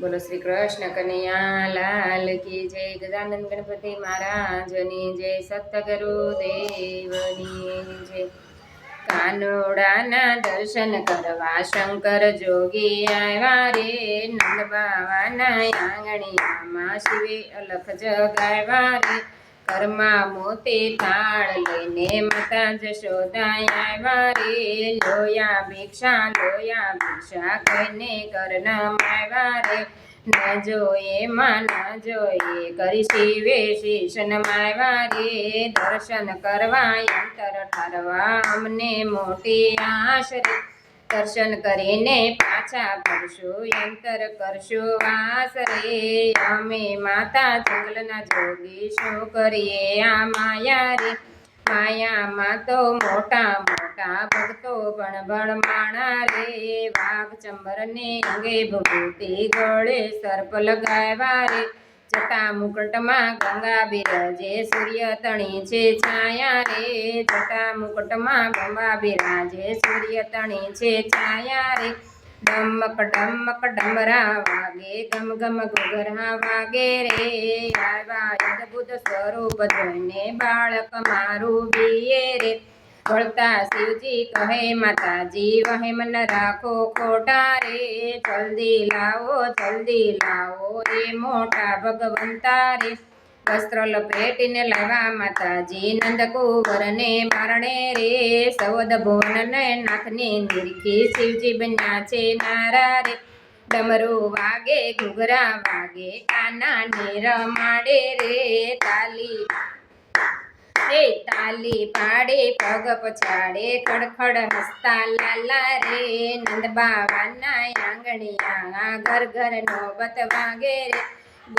બોલો શ્રી કૃષ્ણ કનૈયા લાલ કી જય। ગજાનંદ ગણપતિ મહારાજની જય। સતગુરુ દેવની જય। કાનોડાના દર્શન કરવા શંકર જોગી આવ્યા રે। નંદ બાવાના આંગણિયામાં શિવે અલખ જગાવ્યા રે। ઘરમાં મોતી થાળ લઈને માતા જશોદા આવ્યા રે। લોયા ભિક્ષા કહીને ઘરના રે। ન જોઈએ માં ન જોઈએ કરી શિવે શીશન માવ્યા રે। દર્શન કરવા અંતર ઠરવા અમને મોટી આશ રે। દર્શન કરીને પાછા ફરશું અંતર કરશું વાસ રે। અમે માતા જંગલના જોગી શું કરીએ આ માયા રે। માયામાં તો મોટા મોટા ભક્તો ભણ માણા રે। વાઘ ચંબરને અંગે ભભૂતિ ગળે સર્પ લગાવ્યા રે। જટા મુકટમાં ગંગા બિરાજે સૂર્ય તણી છે છાયા રે। જટા મુકટમાં ગંગા બિરાજે સૂર્ય તણી છે છાયા રે। ડમક ડમક ડમરા વાગે ગમ ગમ ઘૂઘરા વાગે રે। આવ્યા અદભુત સ્વરૂપ જોઈને બાળક મારું બીએ રે। વળતા શિવજી કહે માતાજી વહેમ ન રાખો ખોટા રે। જલ્દી લાવો રે મોટા ભગવંતા રે। વસ્ત્ર લપેટીને લાવ્યા માતાજી નંદકુંવરને બારણે રે। સૌદ ભુવનને નાથને નિરખી શિવજી બન્યા છે નારા રે। ડમરું વાગે ઘૂઘરા વાગે કાના ને રમાડે રે। તાલી પાડે પગ પછાડે ખડખડ હસતા લાલા રે। નંદ બાવાના આંગણિયા ઘર ઘર નોબત વાગે રે।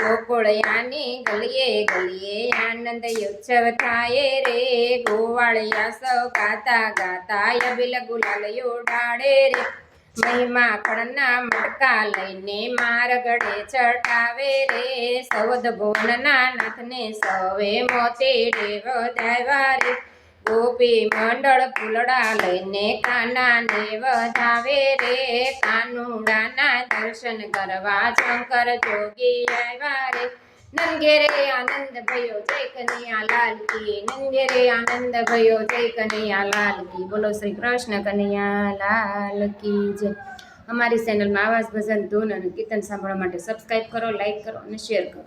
ગોકુળિયાની ગલીએ આનંદ ઉત્સવ થાય રે। ગોવાળિયા સૌ ગાતા ગાતા અબિલ ગુલાલ ઉડાડે રે। મહિમા ખડના મટકા લઈને મારગડે ચટાવે રે। સૌદ ભુવનના નાથને સૌએ મોતીડે વધાવ્યા રે। ગોપી મંડળ ફૂલડા લઈને કાનાને વધાવે રે। કાનુડાના દર્શન કરવા શંકર જોગી આવ્યા રે। નંગે રે આનંદ ભયો જય કનૈયા લાલ કી। નંગે રે આનંદ ભયો જય કનૈયા લાલ કી। બોલો શ્રી કૃષ્ણ કનૈયા લાલ કી જય। અમારી ચેનલમાં આવાજ ભજન ધૂન અને કીર્તન સાંભળવા માટે સબસ્ક્રાઈબ કરો, લાઈક કરો અને શેર કરો।